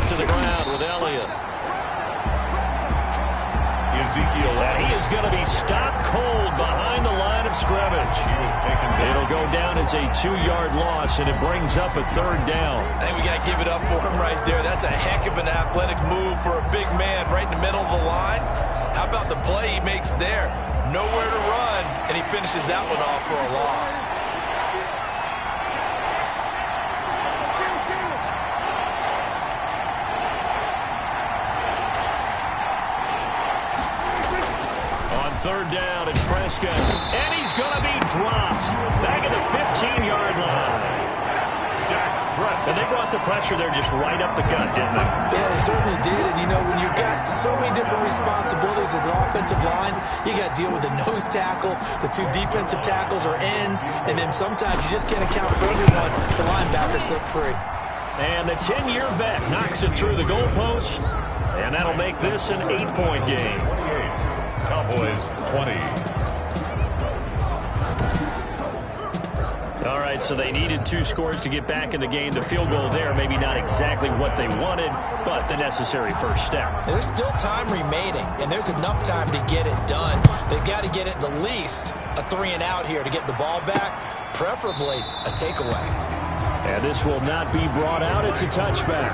back to the ground with Elliott. And he is going to be stopped cold behind the line of scrimmage. It'll go down as a 2-yard loss, and it brings up a 3rd down. I think we got to give it up for him right there. That's a heck of an athletic move for a big man right in the middle of the line. How about the play he makes there? Nowhere to run, and he finishes that one off for a loss. On 3rd down, it's Prescott, and he's going to be dropped back at the 15-yard line. And they brought the pressure there just right up the gut, didn't they? Yeah, they certainly did. And, you know, when you've got so many different responsibilities as an offensive line, you got to deal with the nose tackle, the 2 defensive tackles or ends, and then sometimes you just can't account for everyone. The linebacker slipped free. And the 10-year vet knocks it through the goalpost, and that'll make this an 8-point game. Cowboys 20. All right, so they needed 2 scores to get back in the game. The field goal there, maybe not exactly what they wanted, but the necessary first step. There's still time remaining, and there's enough time to get it done. They've got to get it the least a 3-and-out here to get the ball back, preferably a takeaway. And this will not be brought out. It's a touchback.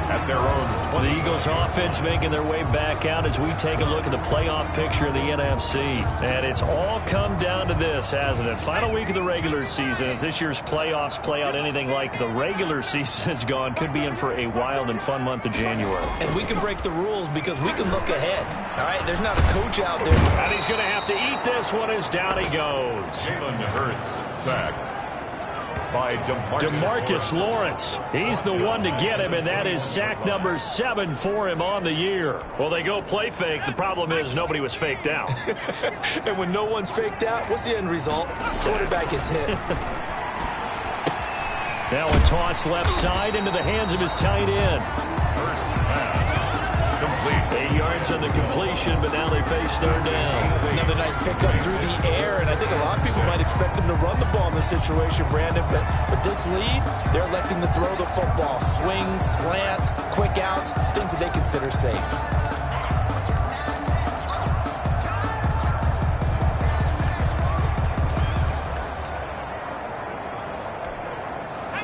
At their own 20. The Eagles offense making their way back out as we take a look at the playoff picture of the NFC. And it's all come down to this, hasn't it? Final week of the regular season. As this year's playoffs play out anything like the regular season has gone, could be in for a wild and fun month of January. And we can break the rules because we can look ahead. All right, there's not a coach out there. And he's going to have to eat this one as down he goes. Jalen Hurts sacked by DeMarcus Lawrence. He's the one to get him, and that is sack number 7 for him on the year. Well, they go play fake. The problem is nobody was faked out. And when no one's faked out, what's the end result? Quarterback gets hit. Now a toss left side into the hands of his tight end. Hurts pass complete. 8 yards on the completion, but now they face 3rd down. Another nice pickup through the air, and I think a lot of people might expect them to run the ball in this situation, Brandon, but with this lead, they're electing to throw the football. Swings, slants, quick outs, things that they consider safe.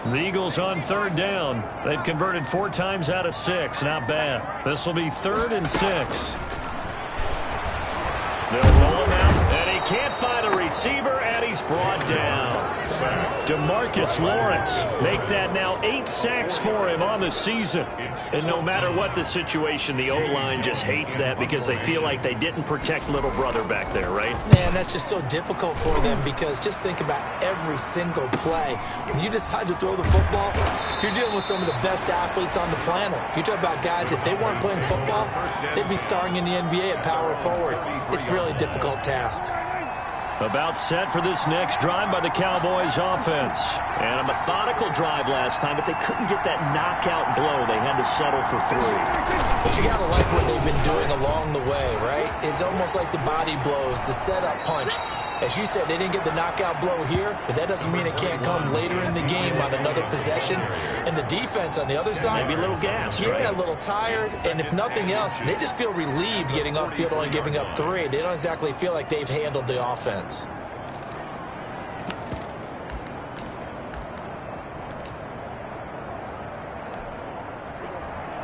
The Eagles on 3rd down. They've converted 4 times out of 6. Not bad. This will be 3rd and 6. They'll roll him out, and he can't find a receiver, and he's brought down. DeMarcus Lawrence make that now 8 sacks for him on the season. And no matter what the situation, the O-line just hates that because they feel like they didn't protect little brother back there, right? Man, that's just so difficult for them because just think about every single play. When you decide to throw the football, you're dealing with some of the best athletes on the planet. You talk about guys, if they weren't playing football, they'd be starring in the NBA at power forward. It's a really difficult task. About set for this next drive by the Cowboys offense. And a methodical drive last time, but they couldn't get that knockout blow. They had to settle for 3. But you got to like what they've been doing along the way, right? It's almost like the body blows, the setup punch. As you said, they didn't get the knockout blow here, but that doesn't mean it can't come later in the game on another possession. And the defense on the other side, maybe a little gas, yeah, right? A little tired. And if nothing else, they just feel relieved getting off field, only giving up 3. They don't exactly feel like they've handled the offense.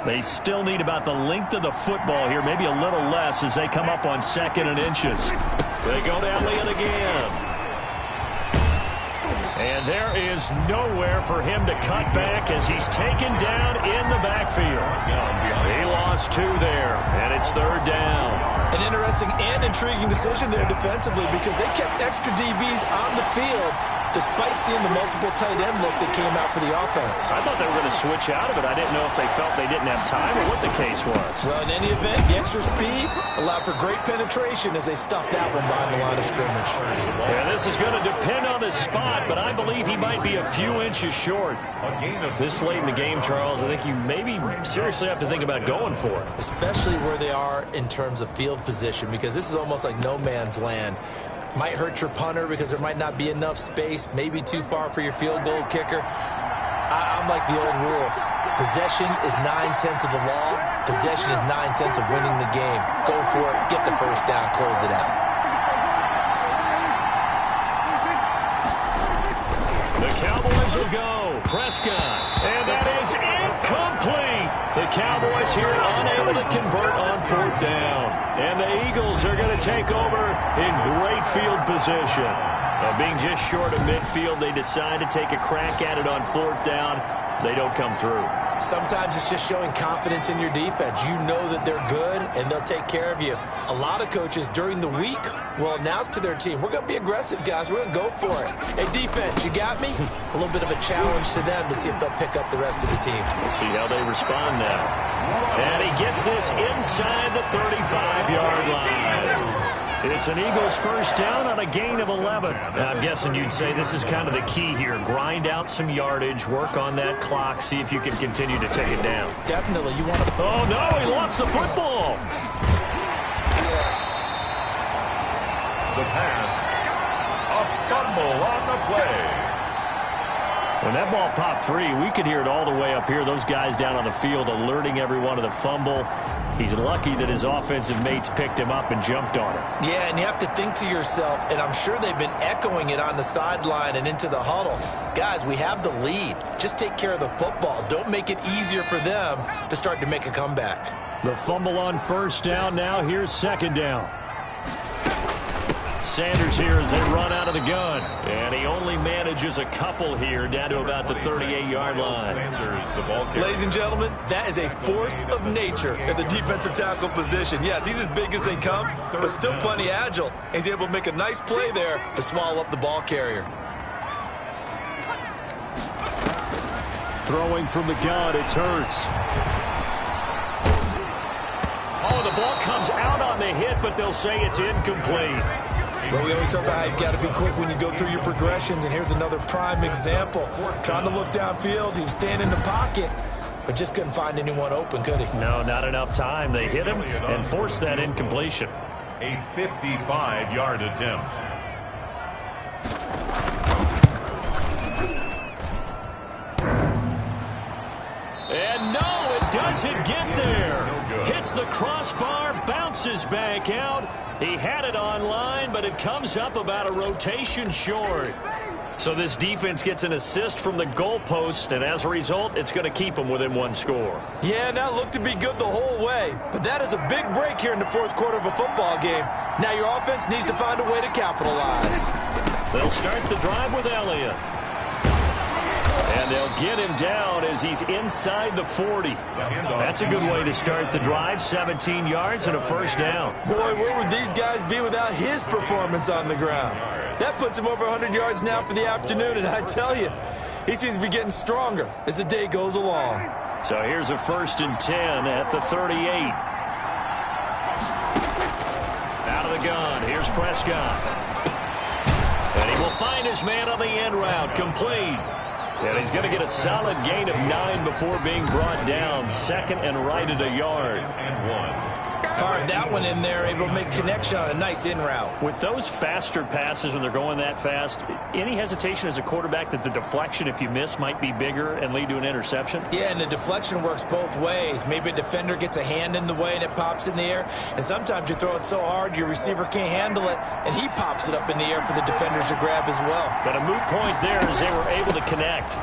They still need about the length of the football here, maybe a little less as they come up on 2nd and inches. They go to Elliott again. And there is nowhere for him to cut back as he's taken down in the backfield. He lost 2 there, and it's 3rd down. An interesting and intriguing decision there defensively because they kept extra DBs on the field despite seeing the multiple tight end look that came out for the offense. I thought they were going to switch out of it. I didn't know if they felt they didn't have time or what the case was. Well, in any event, the extra speed allowed for great penetration as they stuffed that one behind the line of scrimmage. Yeah, this is going to depend on the spot, but I believe he might be a few inches short. This late in the game, Charles, I think you maybe seriously have to think about going for it. Especially where they are in terms of field position, because this is almost like no man's land. Might hurt your punter because there might not be enough space, maybe too far for your field goal kicker. I'm like the old rule. Possession is 9/10 of the law. Possession is 9/10 of winning the game. Go for it. Get the first down. Close it out. The Cowboys will go. Prescott. And that is incomplete. The Cowboys here unable to convert on 4th down. And the Eagles are going to take over in great field position. Being just short of midfield, they decide to take a crack at it on 4th down. They don't come through. Sometimes it's just showing confidence in your defense. You know that they're good, and they'll take care of you. A lot of coaches during the week will announce to their team, we're going to be aggressive, guys. We're going to go for it. Hey, defense, you got me? A little bit of a challenge to them to see if they'll pick up the rest of the team. We'll see how they respond now. And he gets this inside the 35-yard line. It's an Eagles first down on a gain of 11. I'm guessing you'd say this is kind of the key here. Grind out some yardage, work on that clock, see if you can continue to take it down. Definitely. You want to... Oh, no, he lost the football. The pass. A fumble on the play. When that ball popped free, we could hear it all the way up here. Those guys down on the field alerting everyone of the fumble. He's lucky that his offensive mates picked him up and jumped on him. Yeah, and you have to think to yourself, and I'm sure they've been echoing it on the sideline and into the huddle. Guys, we have the lead. Just take care of the football. Don't make it easier for them to start to make a comeback. The fumble on first down. Now here's 2nd down. Sanders here as they run out of the gun. And he only manages a couple here down to about the 38-yard line. Sanders, the ball carrier. Ladies and gentlemen, that is a force of nature at the defensive tackle position. Yes, he's as big as they come, but still plenty agile. He's able to make a nice play there to small up the ball carrier. Throwing from the gun, it's Hurts. Oh, the ball comes out on the hit, but they'll say it's incomplete. Well, we always talk about how you've got to be quick when you go through your progressions, and here's another prime example. Trying to look downfield, he was staying in the pocket, but just couldn't find anyone open, could he? No, not enough time. They hit him and forced that incompletion. A 55-yard attempt. And no, it doesn't get there. Hits the crossbar, bounces back out. He had it on line, but it comes up about a rotation short. So this defense gets an assist from the goalpost, and as a result, it's going to keep them within one score. Yeah, and that looked to be good the whole way. But that is a big break here in the 4th quarter of a football game. Now your offense needs to find a way to capitalize. They'll start the drive with Elliott. And they'll get him down as he's inside the 40. That's a good way to start the drive. 17 yards and a first down. Boy, where would these guys be without his performance on the ground? That puts him over 100 yards now for the afternoon, and I tell you, he seems to be getting stronger as the day goes along. So here's a 1st and 10 at the 38. Out of the gun, here's Prescott. And he will find his man on the end route, complete. And he's going to get a solid gain of 9 before being brought down. 2nd and right at a yard. And 1. Fired that one in there, able to make connection on a nice in route. With those faster passes when they're going that fast, any hesitation as a quarterback that the deflection, if you miss, might be bigger and lead to an interception? Yeah, and the deflection works both ways. Maybe a defender gets a hand in the way and it pops in the air. And sometimes you throw it so hard your receiver can't handle it, and he pops it up in the air for the defenders to grab as well. But a moot point there as they were able to connect.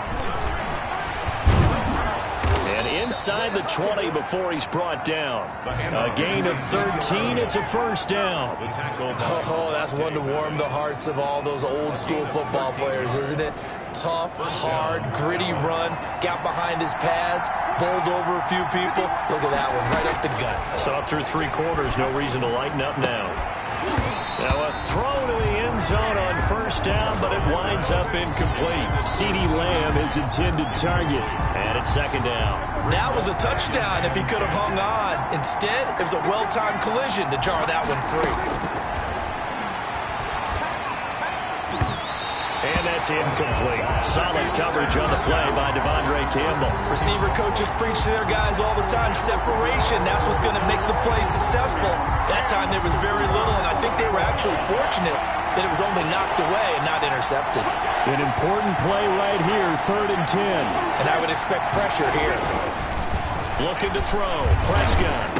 And inside the 20 before he's brought down. A gain of 13. It's a first down. Oh, that's one to warm the hearts of all those old school football players, isn't it? Tough, hard, gritty run. Got behind his pads, bowled over a few people. Look at that one, right up the gut. Saw through 3 quarters. No reason to lighten up now. Now a throw to the end zone on first down, but it winds up incomplete. CeeDee Lamb is intended target, and it's 2nd down. That was a touchdown if he could have hung on. Instead, it was a well-timed collision to jar that one free. And that's incomplete. Solid coverage on the play by Devondre Campbell. Receiver coaches preach to their guys all the time. Separation, that's what's going to make the play successful. That time there was very little, and I think they were actually fortunate that it was only knocked away and not intercepted. An important play right here, 3rd and 10. And I would expect pressure here. Looking to throw. Prescott.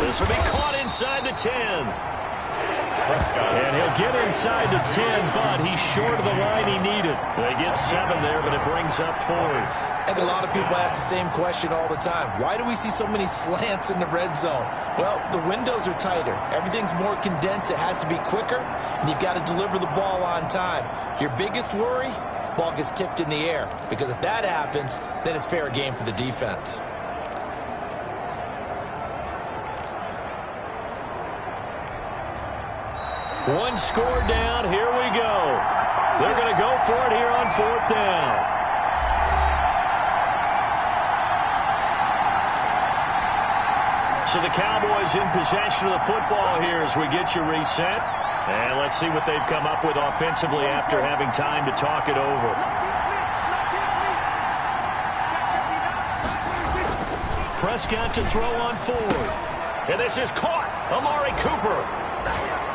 This will be caught inside the 10. And he'll get inside the 10, but he's short of the line he needed. They get 7 there, but it brings up 4th. I think a lot of people ask the same question all the time. Why do we see so many slants in the red zone? Well, the windows are tighter. Everything's more condensed. It has to be quicker, and you've got to deliver the ball on time. Your biggest worry, ball gets tipped in the air, because if that happens, then it's fair game for the defense. One score down. Here we go. They're going to go for it here on 4th down. So the Cowboys in possession of the football here as we get you reset. And let's see what they've come up with offensively after having time to talk it over. Prescott to throw on 4th. And this is caught. Amari Cooper.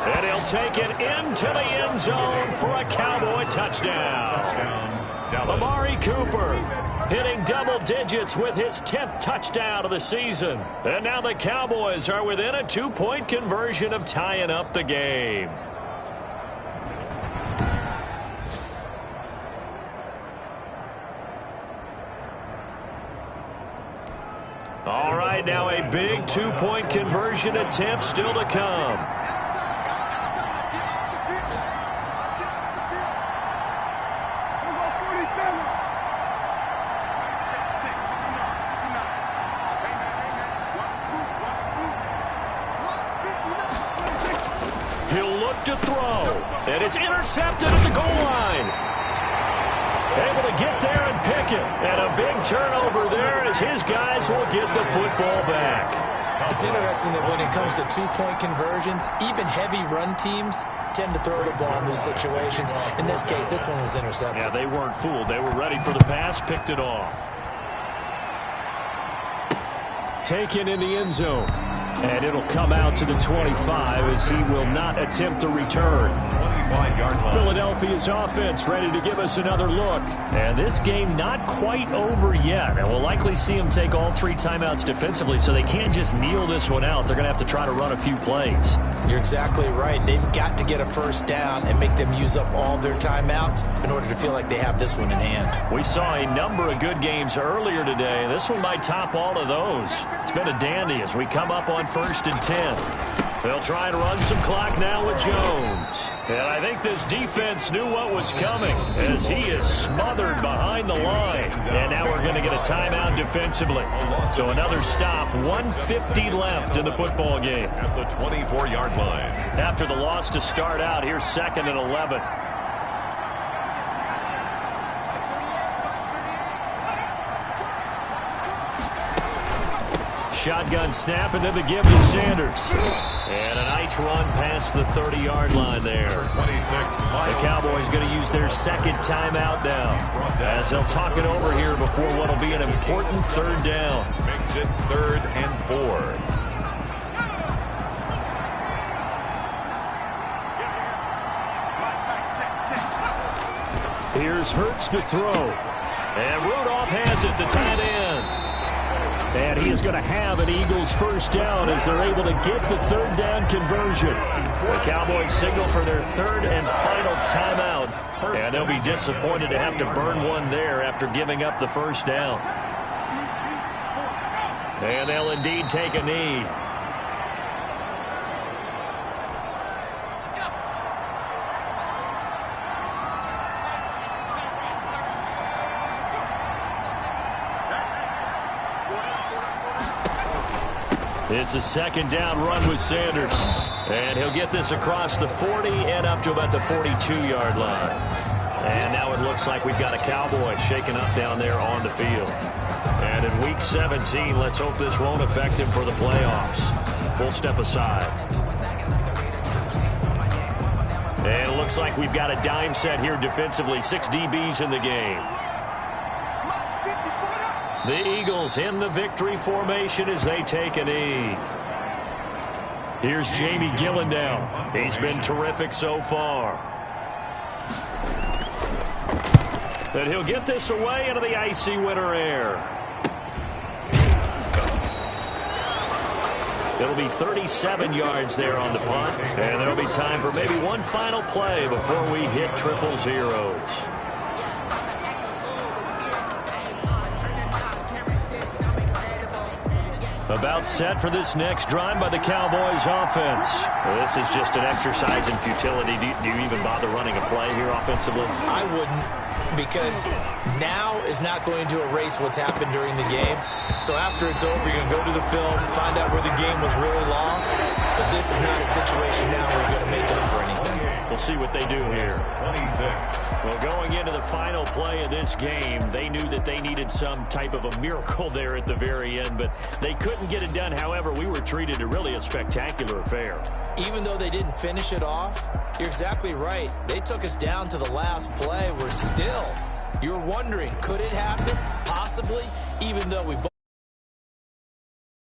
And he'll take it into the end zone for a Cowboy touchdown. Amari Cooper hitting double digits with his 10th touchdown of the season. And now the Cowboys are within a 2-point conversion of tying up the game. All right, now a big 2-point conversion attempt still to come. He'll look to throw, and it's intercepted at the goal line. Able to get there and pick it, and a big turnover there as his guys will get the football back. It's interesting that when it comes to 2-point conversions, even heavy run teams tend to throw the ball in these situations. In this case, this one was intercepted. Yeah, they weren't fooled. They were ready for the pass, picked it off. Taken in the end zone. And it'll come out to the 25 as he will not attempt to return. 25-yard line. Philadelphia's offense ready to give us another look. And this game not quite over yet. And we'll likely see them take all 3 timeouts defensively, so they can't just kneel this one out. They're going to have to try to run a few plays. You're exactly right. They've got to get a first down and make them use up all their timeouts in order to feel like they have this one in hand. We saw a number of good games earlier today. This one might top all of those. It's been a dandy as we come up on 1st and 10. They'll try and run some clock now with Jones. And I think this defense knew what was coming as he is smothered behind the line. And now we're going to get a timeout defensively. So another stop, 1:50 left in the football game. At the 24-yard line. After the loss to start out, here's 2nd and 11. Shotgun snap, and then the give to Sanders. And a nice run past the 30-yard line there. 26. The Cowboys going to use their 2nd timeout now, as they'll talk it over here before what will be an important 3rd down. Makes it 3rd and 4. Here's Hurts to throw. And Rudolph has it, the tight end. And he is going to have an Eagles first down as they're able to get the 3rd down conversion. The Cowboys signal for their 3rd and final timeout. And they'll be disappointed to have to burn one there after giving up the first down. And they'll indeed take a knee. It's a 2nd down run with Sanders. And he'll get this across the 40 and up to about the 42-yard line. And now it looks like we've got a Cowboy shaken up down there on the field. And in Week 17, let's hope this won't affect him for the playoffs. We'll step aside. And it looks like we've got a dime set here defensively. 6 DBs in the game. The Eagles in the victory formation as they take a knee. Here's Jamie Gillen now. He's been terrific so far. But he'll get this away into the icy winter air. It'll be 37 yards there on the punt. And there'll be time for maybe one final play before we hit triple zeros. About set for this next drive by the Cowboys offense. Well, this is just an exercise in futility. Do you even bother running a play here offensively? I wouldn't, because now is not going to erase what's happened during the game. So after it's over, you're going to go to the film, find out where the game was really lost. But this is not a situation now where you're going to make up for anything. We'll see what they do here. 26. Well, going into the final play of this game, they knew that they needed some type of a miracle there at the very end, but they couldn't get it done. However, we were treated to really a spectacular affair. Even though they didn't finish it off, you're exactly right. They took us down to the last play. We're still, you're wondering, could it happen? Possibly, even though we both